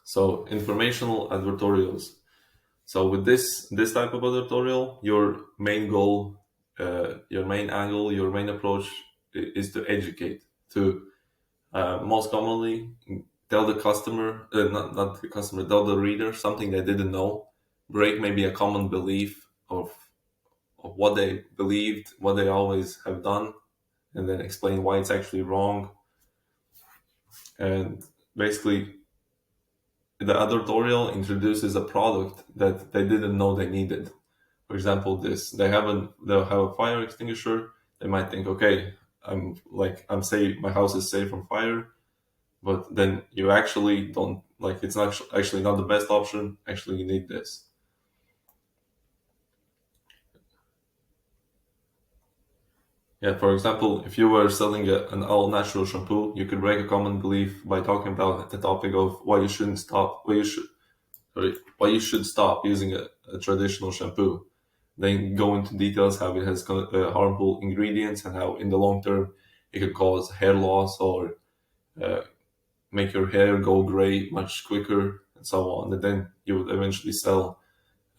So informational advertorials. So with this type of advertorial, your main goal, your main angle, your main approach is to educate, to most commonly tell the customer, not the customer, tell the reader something they didn't know, break maybe a common belief of what they believed, what they always have done, and then explain why it's actually wrong. And basically, the advertorial introduces a product that they didn't know they needed. For example, they'll have a fire extinguisher. They might think, okay, I'm safe, my house is safe from fire, but then you actually don't, like, it's not actually not the best option. Actually, you need this. Yeah, for example, if you were selling an all natural shampoo, you could break a common belief by talking about the topic of why you should stop using a traditional shampoo. Then go into details how it has harmful ingredients and how in the long term it could cause hair loss or uh, make your hair go gray much quicker and so on. And then you would eventually sell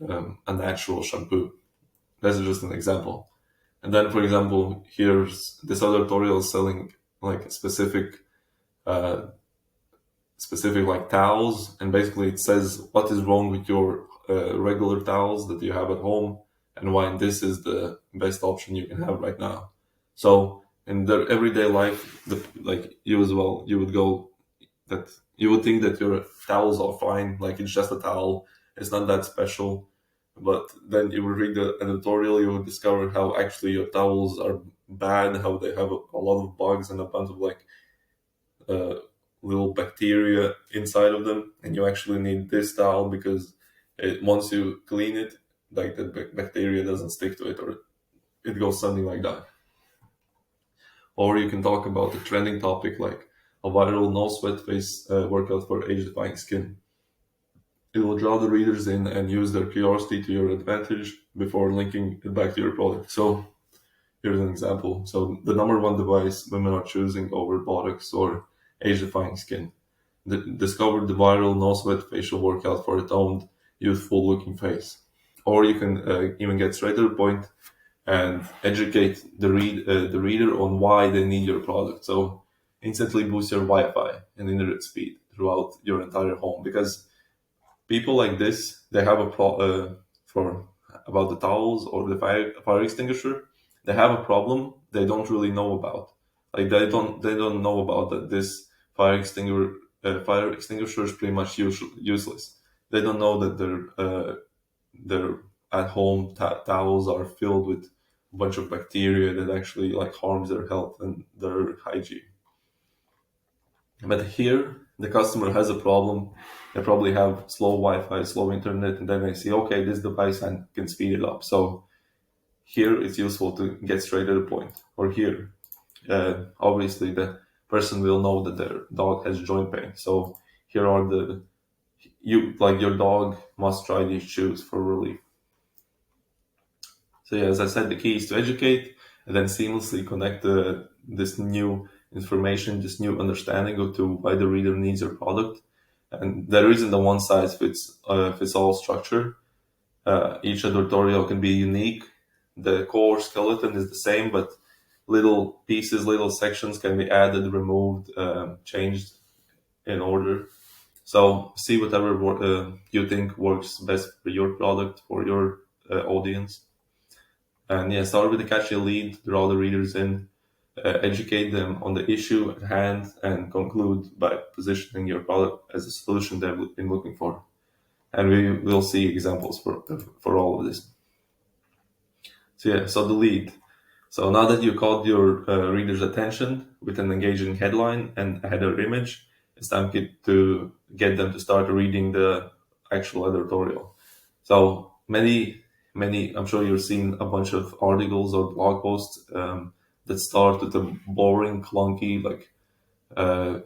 a natural shampoo. That's just an example. And then, for example, here's this other tutorial selling like uh, specific like towels, and basically it says what is wrong with your regular towels that you have at home and why this is the best option you can have right now. So in their everyday life, like you as well, you would go that you would think that your towels are fine, like it's just a towel, it's not that special. But then you will read the editorial, you will discover how actually your towels are bad, how they have a lot of bugs and a bunch of like uh, little bacteria inside of them, and you actually need this towel because once you clean it, like the bacteria doesn't stick to it, or it goes something like that. Or you can talk about a trending topic like a viral no sweat face workout for age-defying skin. It will draw the readers in and use their curiosity to your advantage before linking it back to your product. So here's an example. So the number one device women are choosing over Botox or age-defying skin. Discovered the viral no sweat facial workout for a toned, youthful-looking face. Or you can even get straight to the point and educate the reader on why they need your product. So instantly boost your Wi-Fi and internet speed throughout your entire home, because people like this, they have for about the towels or the fire extinguisher. They have a problem they don't really know about. Like they don't know about that this fire extinguisher is pretty much useless. They don't know that their at home towels are filled with a bunch of bacteria that actually like harms their health and their hygiene. But here, the customer has a problem. They probably have slow Wi-Fi, slow internet, and then they see, okay, this device can speed it up. So here, it's useful to get straight to the point. Or here, obviously, the person will know that their dog has joint pain. So here are your dog must try these shoes for relief. So yeah, as I said, the key is to educate and then seamlessly connect this new information, this new understanding to why the reader needs your product. And there isn't a one size fits all structure. Each editorial can be unique. The core skeleton is the same, but little pieces, little sections can be added, removed, changed in order. So see whatever you think works best for your product, for your audience. And yeah, start with a catchy lead, draw the readers in, educate them on the issue at hand, and conclude by positioning your product as a solution they've been looking for. And we will see examples for all of this. So yeah, so the lead. So now that you caught your reader's attention with an engaging headline and a header image, it's time to get them to start reading the actual editorial. So many, I'm sure you've seen a bunch of articles or blog posts that start with a boring, clunky, uh,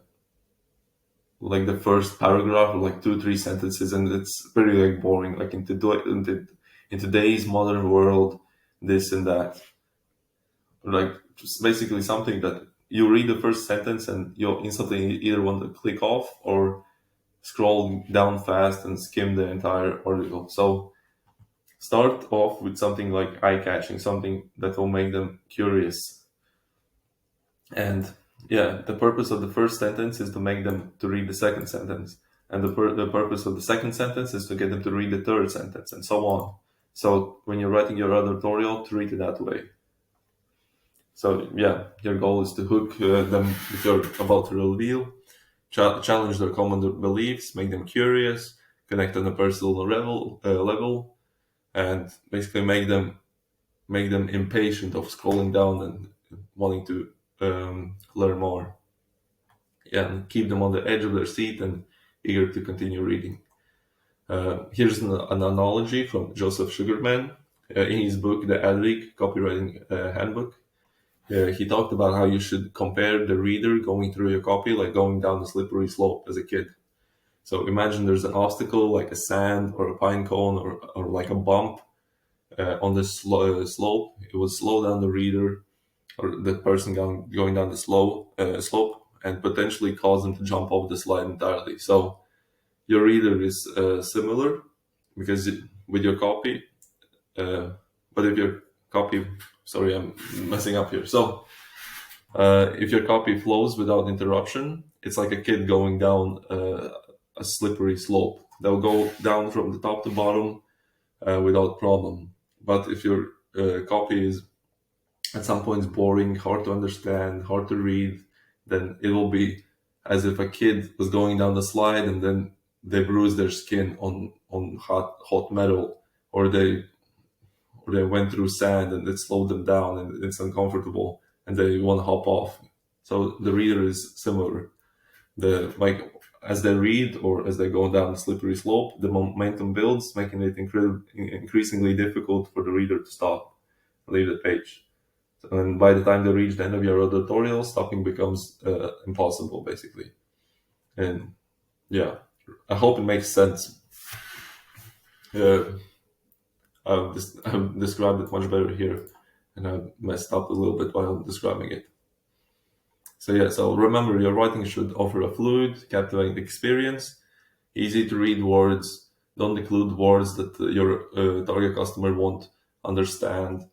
like the first paragraph, or like two, three sentences, and it's pretty like boring. Like in today's modern world, this and that, like just basically something that you read the first sentence and you instantly either want to click off or scroll down fast and skim the entire article. So start off with something like eye catching, something that will make them curious. And yeah, the purpose of the first sentence is to make them to read the second sentence. And the purpose of the second sentence is to get them to read the third sentence, and so on. So when you're writing your editorial, treat it that way. So yeah, your goal is to hook them if you're about to reveal, challenge their common beliefs, make them curious, connect on a personal level, and basically make them impatient of scrolling down and wanting to learn more. Yeah, and keep them on the edge of their seat and eager to continue reading. Here's an analogy from Joseph Sugarman in his book, The Adweek Copywriting Handbook. He talked about how you should compare the reader going through your copy like going down a slippery slope as a kid. So imagine there's an obstacle like a sand or a pine cone or like a bump on the slope. It would slow down the reader or the person going down the slope and potentially cause them to jump off the slide entirely. So your reader is similar because with your copy, but if your copy, sorry, I'm messing up here. So if your copy flows without interruption, it's like a kid going down a slippery slope. They'll go down from the top to bottom without problem. But if your copy is at some points boring, hard to understand, hard to read, then it will be as if a kid was going down the slide and then they bruise their skin on hot metal, or they went through sand and it slowed them down and it's uncomfortable and they want to hop off. So the reader is similar. The like as they read or as they go down the slippery slope, the momentum builds, making it increasingly difficult for the reader to stop, leave the page. And by the time they reach the end of your editorial, stopping becomes impossible, basically. And yeah, I hope it makes sense. Uh, I've described it much better here, and I messed up a little bit while describing it. So yeah, so remember, your writing should offer a fluid, captivating experience, easy to read words. Don't include words that your target customer won't understand.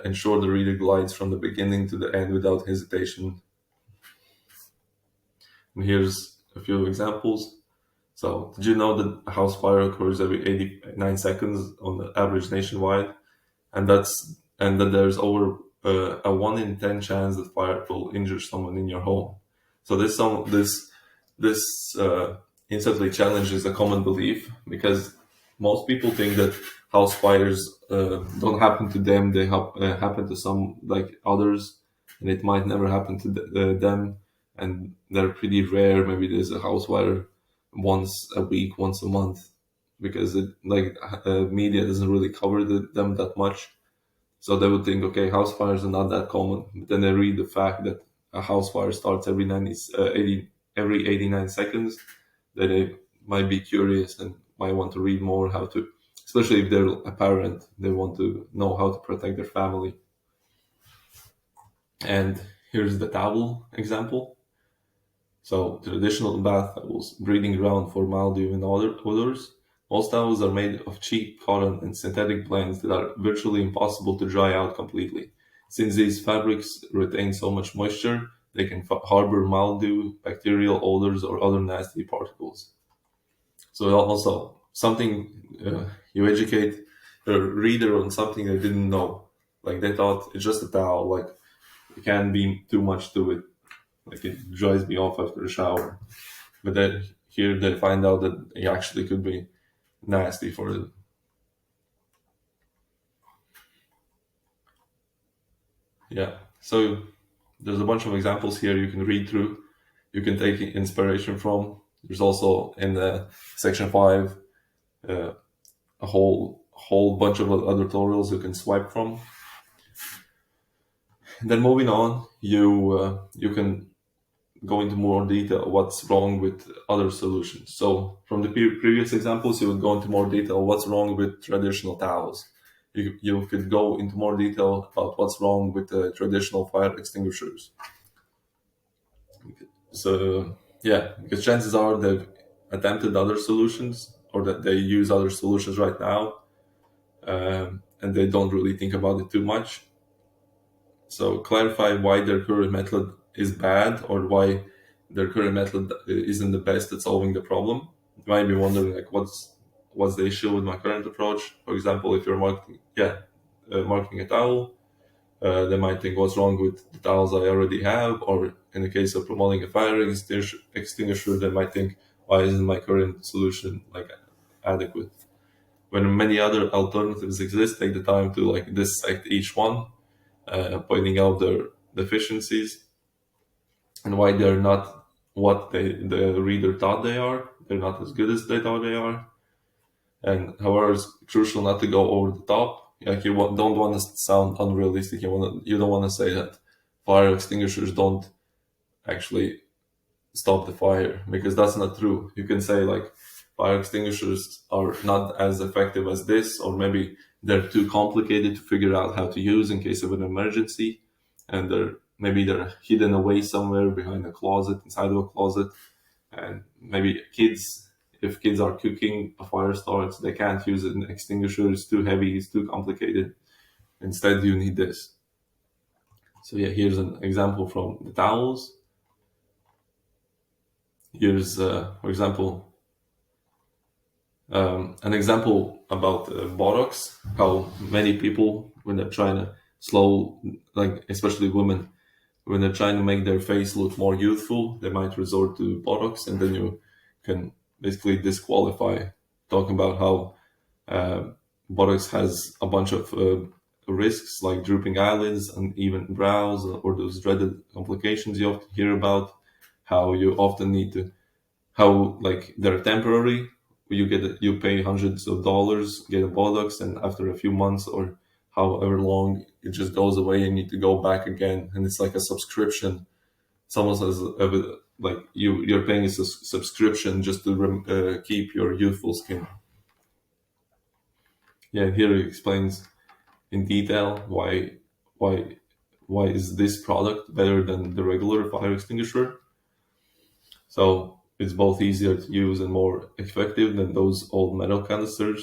Ensure the reader glides from the beginning to the end without hesitation. And here's a few examples. So, did you know that a house fire occurs every 89 seconds on the average nationwide, and that there's over a 1 in 10 chance that fire will injure someone in your home. So this instantly challenges a common belief because most people think that house fires don't happen to them; they happen to some like others, and it might never happen to them, and they're pretty rare. Maybe there's a house fire once a week, once a month, because media doesn't really cover them that much. So they would think, okay, house fires are not that common. But then they read the fact that a house fire starts every 89 seconds. That they might be curious and might want to read more how to, especially if they're a parent, they want to know how to protect their family. And here's the towel example. So traditional bath towels, breeding ground for mildew and other odors. Most towels are made of cheap cotton and synthetic blends that are virtually impossible to dry out completely. Since these fabrics retain so much moisture, they can harbor mildew, bacterial odors, or other nasty particles. So also something you educate the reader on something they didn't know. Like they thought it's just a towel, like it can't be too much to it. Like it dries me off after a shower. But then here they find out that it actually could be nasty for them. Yeah. So there's a bunch of examples here you can read through. You can take inspiration from. There's also in the section 5 a whole bunch of other tutorials you can swipe from. And then moving on, you can go into more detail what's wrong with other solutions. So from the previous examples, you would go into more detail what's wrong with traditional towels. You could go into more detail about what's wrong with the traditional fire extinguishers. So yeah, because chances are that attempted other solutions or that they use other solutions right now, and they don't really think about it too much. So clarify why their current method is bad or why their current method isn't the best at solving the problem. You might be wondering like what's the issue with my current approach. For example, if you're marketing a towel, they might think what's wrong with the towels I already have, or in the case of promoting a fire extinguisher, they might think why isn't my current solution like adequate. When many other alternatives exist, take the time to like dissect each one, pointing out their deficiencies and why they're not what the reader thought they are. They're not as good as they thought they are. And however, it's crucial not to go over the top. Like don't want to sound unrealistic. You don't want to say that fire extinguishers don't actually stop the fire, because that's not true. You can say like fire extinguishers are not as effective as this, or maybe they're too complicated to figure out how to use in case of an emergency, and they're hidden away somewhere behind a closet, inside of a closet, and maybe if kids are cooking, a fire starts, they can't use an extinguisher, it's too heavy, it's too complicated. Instead, you need this. So yeah, here's an example from the towels. Here's, for example, an example about Botox, how many people, when they're trying to like especially women, when they're trying to make their face look more youthful, they might resort to Botox, and then you can basically disqualify, talking about how Botox has a bunch of risks like drooping eyelids, uneven brows, or those dreaded complications you often hear about, how you often need to, how like they're temporary. You pay hundreds of dollars, get a Botox, and after a few months or however long, it just goes away and you need to go back again, and it's like a subscription. It's almost as like you're paying a subscription just to keep your youthful skin. Yeah, here he explains in detail why why is this product better than the regular fire extinguisher. So it's both easier to use and more effective than those old metal canister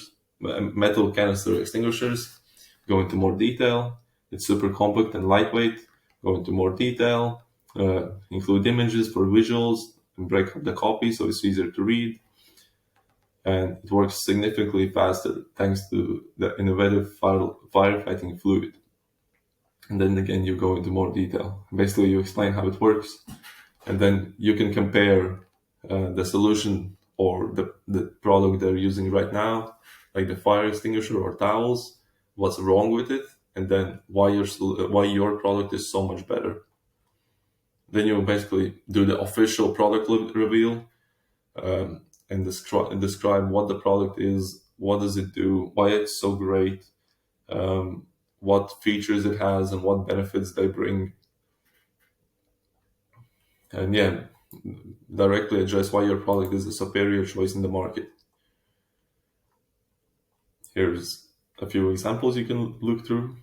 extinguishers. Go into more detail. It's super compact and lightweight. Go into more detail. Include images for visuals and break up the copy so it's easier to read. And it works significantly faster thanks to the innovative firefighting fluid. And then again, you go into more detail. Basically, you explain how it works, and then you can compare the solution or the product they're using right now, like the fire extinguisher or towels, what's wrong with it, and then why your product is so much better. Then you basically do the official product reveal, and describe what the product is, what does it do, why it's so great, what features it has, and what benefits they bring. And yeah, directly address why your product is a superior choice in the market. Here's a few examples you can look through.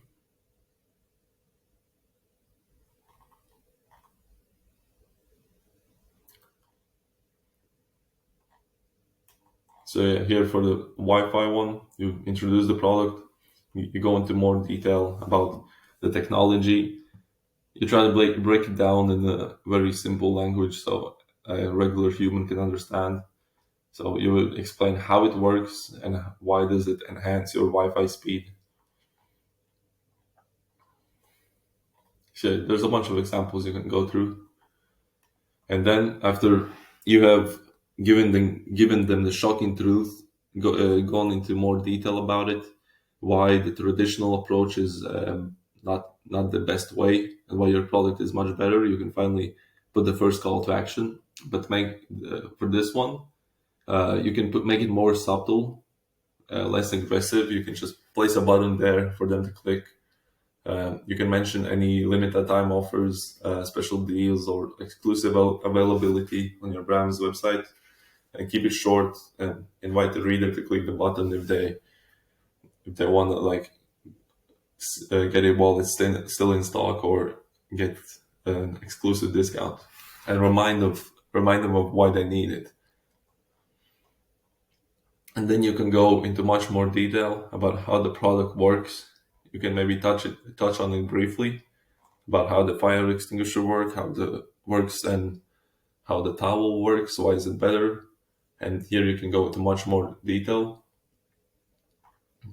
So yeah, here for the Wi-Fi one, you introduce the product, you go into more detail about the technology. You try to break it down in a very simple language so a regular human can understand. So you will explain how it works and why does it enhance your Wi-Fi speed. So there's a bunch of examples you can go through. And then after you have given them the shocking truth, gone into more detail about it, why the traditional approach is not the best way, and why your product is much better, you can finally put the first call to action. But make for this one, you can make it more subtle, less aggressive. You can just place a button there for them to click. You can mention any limited time offers, special deals, or exclusive availability on your brand's website, and keep it short and invite the reader to click the button if they want to like get it while it's still in stock, or get an exclusive discount, and remind them of why they need it. And then you can go into much more detail about how the product works. You can maybe touch on it briefly about how the fire extinguisher works, how the works, and how the towel works. Why is it better? And here you can go into much more detail,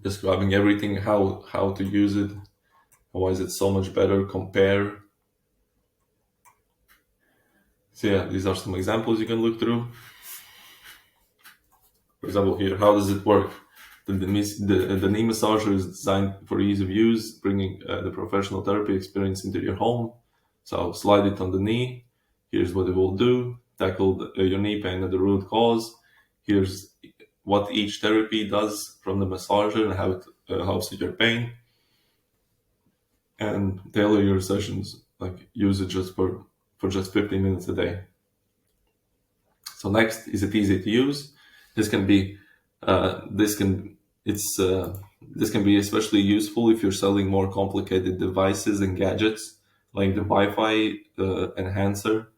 describing everything, how to use it, why is it so much better. Compare. So yeah, these are some examples you can look through. For example, here, how does it work? The knee massager is designed for ease of use, bringing the professional therapy experience into your home. So slide it on the knee. Here's what it will do. Tackle your knee pain at the root cause. Here's what each therapy does from the massager and how it helps with your pain. And tailor your sessions, like use it just for just 15 minutes a day. So next, is it easy to use? This can be this can it's this can be especially useful if you're selling more complicated devices and gadgets like the Wi-Fi enhancer,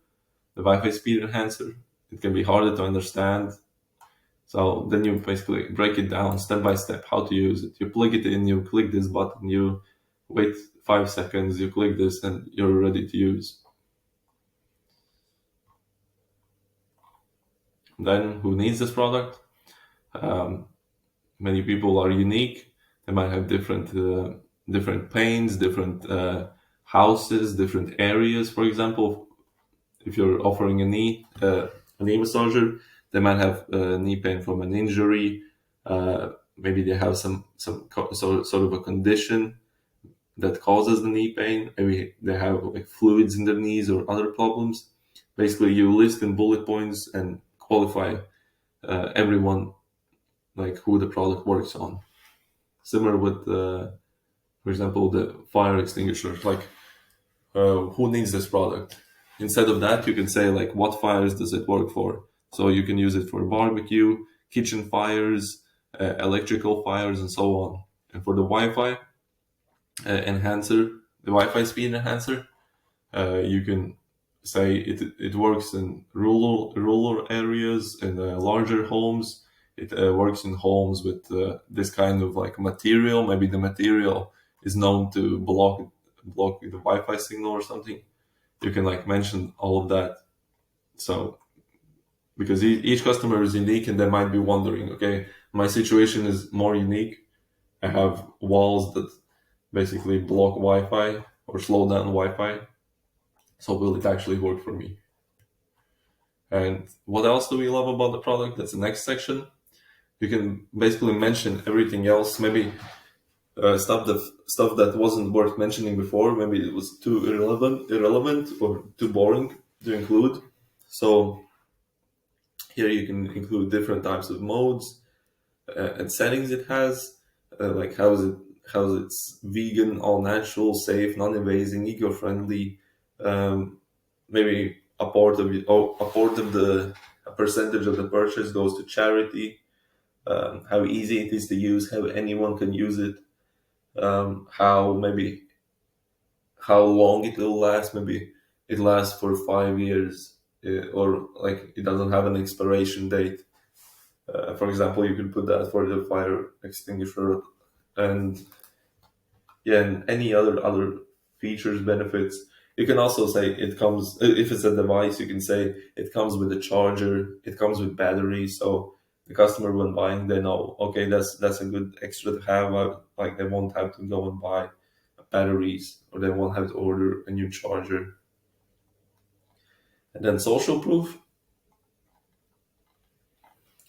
the Wi-Fi speed enhancer. It can be harder to understand. So then you basically break it down step by step how to use it. You plug it in, you click this button, you wait 5 seconds, you click this, and you're ready to use. Then who needs this product? Um, Many people are unique. They might have different pains, different houses, different areas. For example, if you're offering a knee massager, they might have knee pain from an injury. Maybe they have sort of a condition that causes the knee pain. Maybe they have like fluids in their knees or other problems. Basically, you list in bullet points and qualify everyone, like who the product works on. Similar with, for example, the fire extinguisher. Like, who needs this product? Instead of that, you can say like, what fires does it work for? So you can use it for barbecue, kitchen fires, electrical fires, and so on. And for the Wi-Fi enhancer, the Wi-Fi speed enhancer, you can say it works in rural areas and larger homes. It works in homes with this kind of like material. Maybe the material is known to block the Wi-Fi signal or something. You can like mention all of that. So because each customer is unique, and they might be wondering, okay, my situation is more unique. I have walls that basically block Wi-Fi or slow down Wi-Fi. So will it actually work for me? And what else do we love about the product? That's the next section. You can basically mention everything else. Maybe stuff that wasn't worth mentioning before. Maybe it was too irrelevant or too boring to include. So here you can include different types of modes and settings it has, like how's it's vegan, all natural, safe, non-invasive, eco-friendly. Maybe a percentage of the purchase goes to charity. How easy it is to use, how anyone can use it. How long it will last. Maybe it lasts for 5 years, or like it doesn't have an expiration date. For example, you could put that for the fire extinguisher, and yeah, and any other features, benefits. You can also say it comes, if it's a device, you can say it comes with a charger, it comes with battery, so the customer when buying, they know, okay, that's a good extra to have. Like they won't have to go and buy batteries, or they won't have to order a new charger. And then social proof,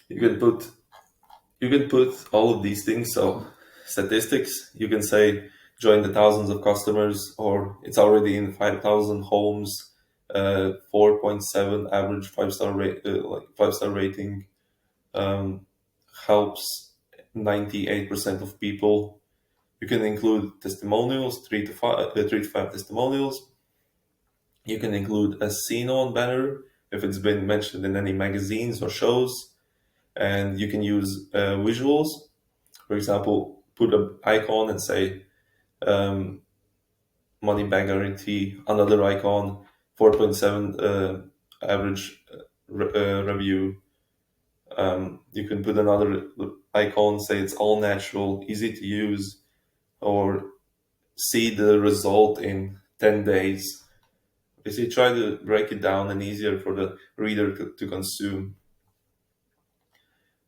you can put all of these things. So statistics, you can say join the thousands of customers, or it's already in 5,000 homes, 4.7 average five-star rate, like five-star rating, um, helps 98% of people. You can include testimonials, three to five testimonials. You can include a seen on banner if it's been mentioned in any magazines or shows, and you can use visuals. For example, put an icon and say money back guarantee, another icon, 4.7 average review, You can put another icon, say it's all natural, easy to use, or see the result in 10 days. Basically, try to break it down and easier for the reader to consume.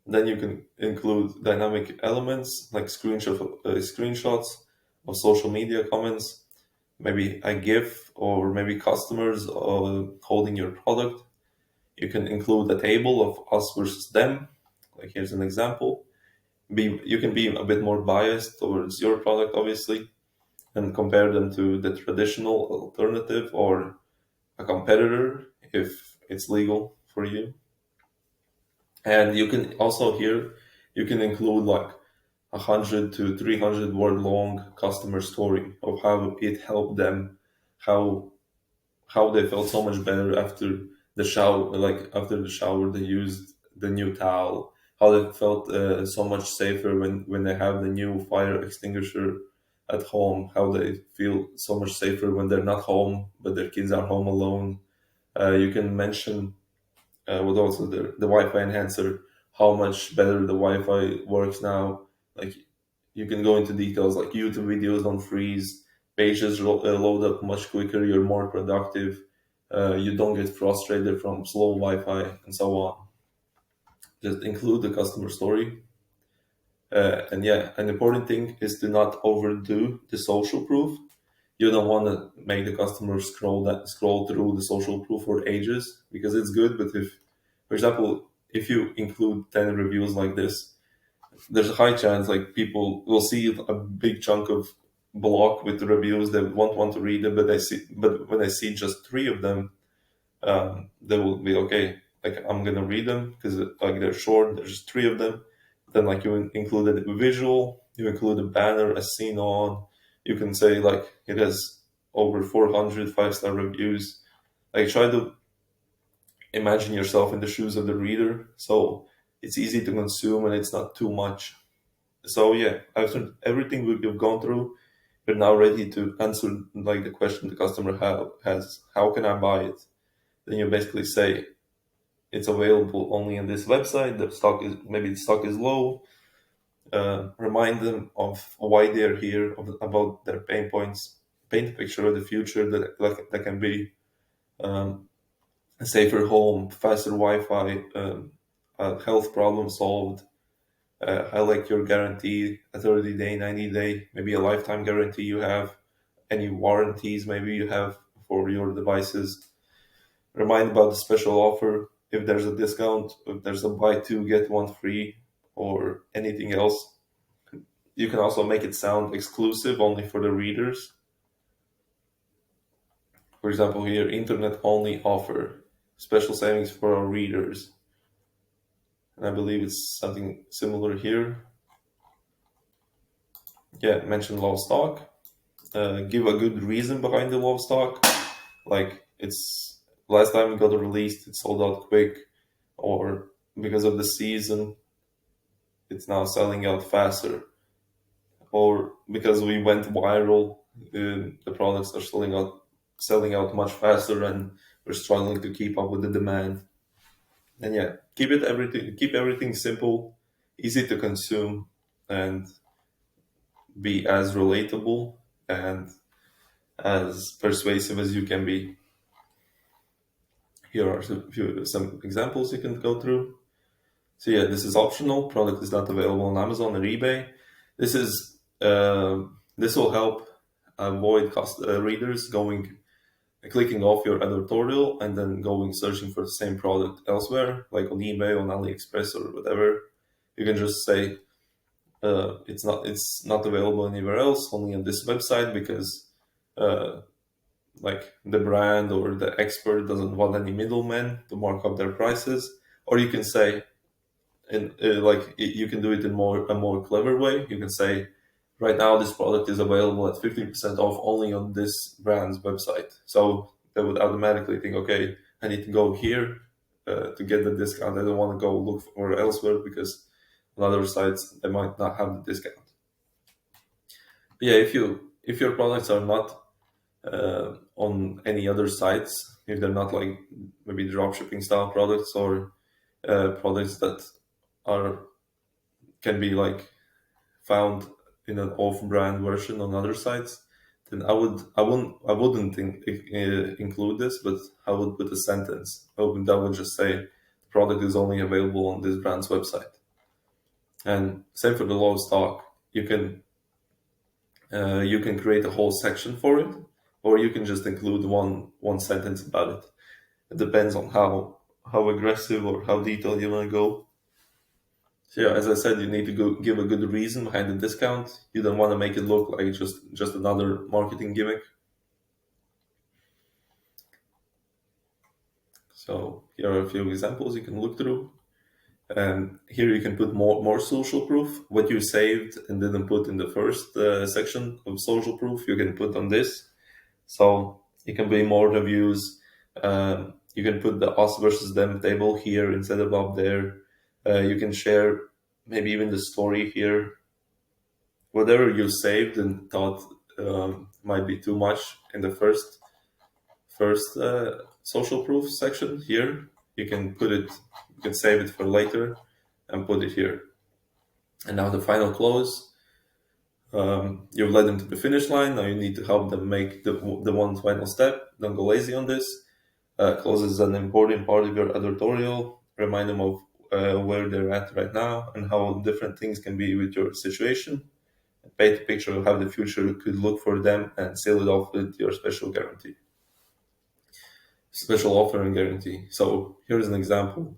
Then you can include dynamic elements like screenshots of social media comments, maybe a GIF, or maybe customers holding your product. You can include a table of us versus them. Like here's an example. You can be a bit more biased towards your product, obviously, and compare them to the traditional alternative or a competitor if it's legal for you. And you can also here you can include like 100 to 300 word long customer story of how it helped them, how they felt so much better after the shower, like after the shower they used the new towel, how they felt so much safer when they have the new fire extinguisher at home, how they feel so much safer when they're not home but their kids are home alone. You can mention with also the Wi-Fi enhancer, how much better the Wi-Fi works now. Like you can go into details like YouTube videos don't freeze, pages load up much quicker, you're more productive, you don't get frustrated from slow Wi-Fi and so on. Just include the customer story. And yeah, an important thing is to not overdo the social proof. You don't want to make the customer scroll through the social proof for ages because it's good, but if, for example, if you include 10 reviews like this, there's a high chance like people will see a big chunk of block with the reviews, they won't want to read it, but when they see just three of them, they will be okay. Like I'm gonna read them because like they're short. There's just three of them. Then like you included a visual, you include a banner, a scene on. You can say like it has over 400 5-star reviews. Like try to imagine yourself in the shoes of the reader, so it's easy to consume and it's not too much. So yeah, after everything we've gone through, we're now ready to answer like the question the customer has. How can I buy it? Then you basically say it's available only on this website. The stock is low. Remind them of why they're here, about their pain points. Paint a picture of the future that can be a safer home, faster Wi-Fi, a health problem solved. Highlight your guarantee, a 30-day, 90-day, maybe a lifetime guarantee you have, any warranties maybe you have for your devices. Remind about the special offer, if there's a discount, if there's a buy two, get one free, or anything else. You can also make it sound exclusive only for the readers. For example, here, internet only offer, special savings for our readers. And I believe it's something similar here. Yeah, mention low stock. Give a good reason behind the low stock. Like it's last time it got released, it sold out quick, or because of the season, it's now selling out faster, or because we went viral, the products are selling out much faster, and we're struggling to keep up with the demand. And yeah, keep everything simple, easy to consume, and be as relatable and as persuasive as you can be. Here are some examples you can go through. So yeah, this is optional. Product is not available on Amazon or eBay. This will help avoid readers clicking off your advertorial and then going searching for the same product elsewhere, like on eBay, on AliExpress, or whatever. You can just say it's not available anywhere else, only on this website because uh, like the brand or the expert doesn't want any middlemen to mark up their prices. Or you can say, and you can do it in a more clever way. You can say, right now this product is available at 50% off only on this brand's website. So they would automatically think, okay, I need to go here to get the discount. I don't want to go look for elsewhere because on other sites they might not have the discount. But yeah, if your products are not on any other sites, if they're not like maybe drop shipping style products or products that are can be like found in an off-brand version on other sites, then I wouldn't include this, but I would put a sentence. That would just say the product is only available on this brand's website. And same for the low stock. You can create a whole section for it, or you can just include one sentence about it. It depends on how aggressive or how detailed you want to go. So yeah, as I said, you need to give a good reason behind the discount. You don't want to make it look like just another marketing gimmick. So here are a few examples you can look through. And here you can put more social proof. What you saved and didn't put in the first section of social proof, you can put on this. So it can be more reviews. You can put the us versus them table here instead of up there. You can share maybe even the story here. Whatever you saved and thought might be too much in the first social proof section here, you can save it for later and put it here. And now the final close. You've led them to the finish line. Now you need to help them make the one final step. Don't go lazy on this. Close is an important part of your advertorial. Remind them of where they're at right now and how different things can be with your situation. Paint a picture of how the future could look for them and seal it off with your special offer and guarantee. So here's an example.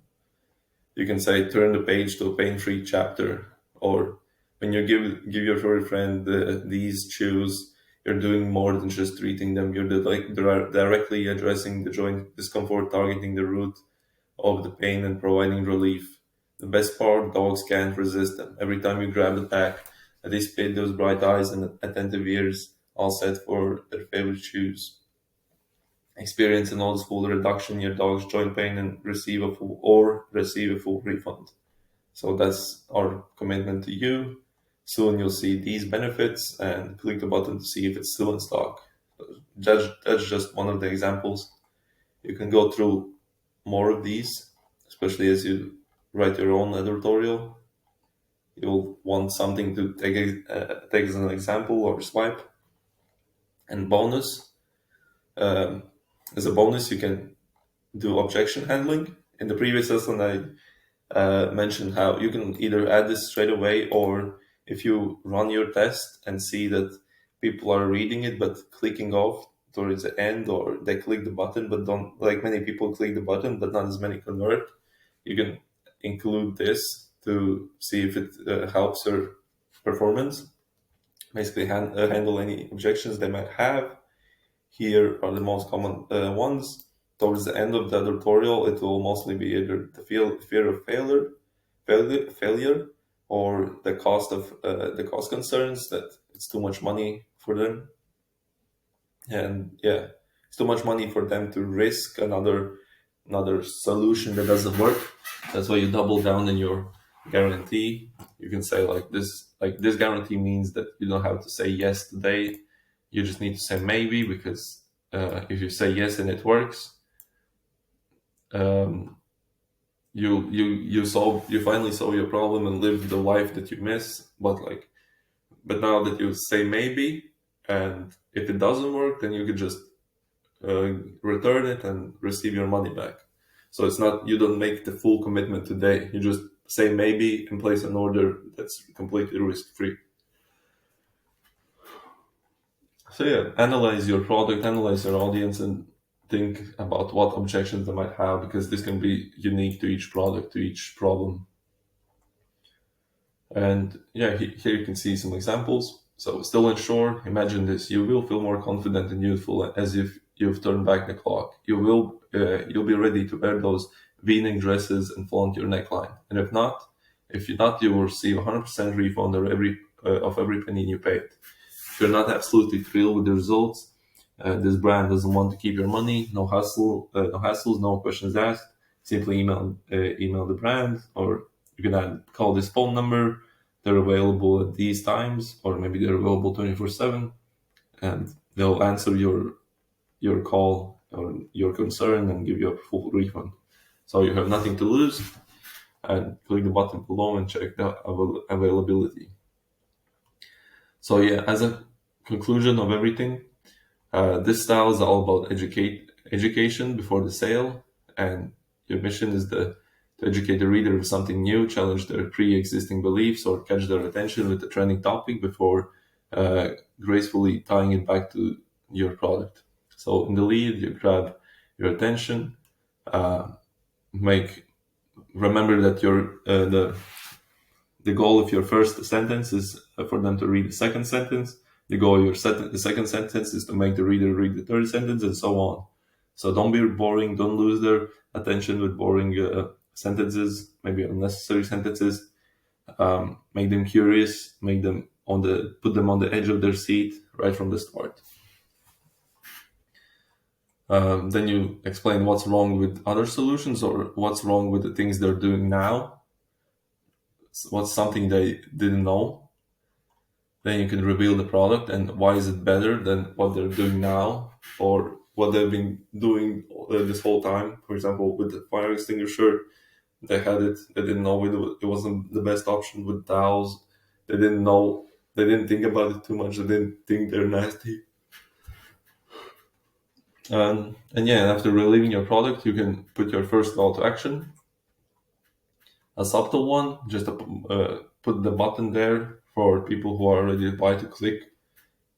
You can say, turn the page to a pain-free chapter, or when you give your furry friend these shoes, you're doing more than just treating them. You're directly addressing the joint discomfort, targeting the root of the pain and providing relief. The best part, dogs can't resist them. Every time you grab the pack, they display those bright eyes and attentive ears, all set for their favorite shoes. Experience a noticeable reduction in your dog's joint pain and receive a full refund. So that's our commitment to you. Soon you'll see these benefits and click the button to see if it's still in stock. That's just one of the examples. You can go through more of these, especially as you write your own editorial. You'll want something to take as an example or swipe. And bonus, as a bonus, you can do objection handling. In the previous lesson, I mentioned how you can either add this straight away, or if you run your test and see that people are reading it but clicking off towards the end, or they click the button but don't, like many people click the button but not as many convert, you can include this to see if it helps their performance. Basically handle any objections they might have. Here are the most common ones. Towards the end of the editorial, it will mostly be either the fear of failure, or the cost concerns, that it's too much money for them, and yeah, it's too much money for them to risk another solution that doesn't work. That's why you double down in your guarantee. You can say this guarantee means that you don't have to say yes today. You just need to say maybe, because if you say yes and it works, you finally solve your problem and live the life that you miss. But now that you say maybe, and if it doesn't work, then you can just return it and receive your money back. So it's not, you don't make the full commitment today. You just say maybe and place an order that's completely risk-free. So yeah, analyze your product, analyze your audience, and think about what objections they might have, because this can be unique to each product, to each problem. And yeah, here you can see some examples. So still ensure, imagine this: you will feel more confident and youthful, as if you've turned back the clock. You'll be ready to wear those V-neck dresses and flaunt your neckline. And if you're not, you will receive 100% refund of every penny you paid. If you're not absolutely thrilled with the results, this brand doesn't want to keep your money. No hassles, no questions asked. Simply email the brand, or you can call this phone number. They're available at these times, or maybe they're available 24/7, and they'll answer your call or your concern and give you a full refund. So you have nothing to lose. and click the button below and check the availability. So yeah, as a conclusion of everything, this style is all about education before the sale, and your mission is to educate the reader of something new, challenge their pre-existing beliefs, or catch their attention with a trending topic before gracefully tying it back to your product. So in the lead, you grab your attention, uh, make remember that the goal of your first sentence is for them to read the second sentence. The goal of the second sentence is to make the reader read the third sentence, and so on. So don't be boring. Don't lose their attention with boring sentences, maybe unnecessary sentences. Make them curious. Put them on the edge of their seat right from the start. Then you explain what's wrong with other solutions or what's wrong with the things they're doing now. What's something they didn't know. Then you can reveal the product and why is it better than what they're doing now or what they've been doing this whole time. For example, with the fire extinguisher, they had it. They didn't know it wasn't the best option with towels. They didn't know. They didn't think about it too much. They didn't think they're nasty. And yeah, after relieving your product, you can put your first call to action. A subtle one, just put the button there for people who are already by to click.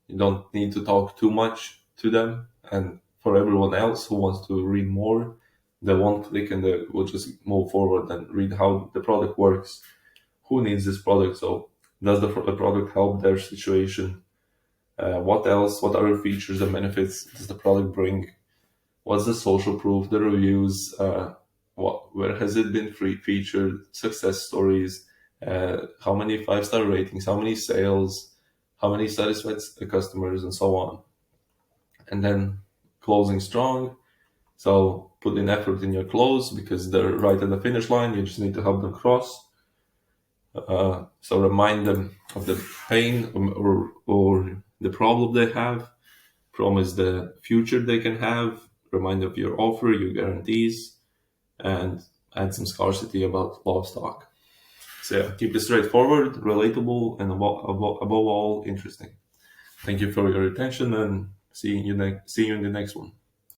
You don't need to talk too much to them. And for everyone else who wants to read more, they won't click and they will just move forward and read how the product works. Who needs this product? So does the product help their situation? What else? What other features and benefits does the product bring? What's the social proof, the reviews? Where has it been featured? Success stories? How many 5-star ratings? How many sales? How many satisfied customers, and so on. And then closing strong. So put in effort in your close because they're right at the finish line. You just need to help them cross. So remind them of the pain or the problem they have. Promise the future they can have. Remind of your offer, your guarantees, and add some scarcity about low stock. So yeah, keep it straightforward, relatable, and above all, interesting. Thank you for your attention, and see you in the next one.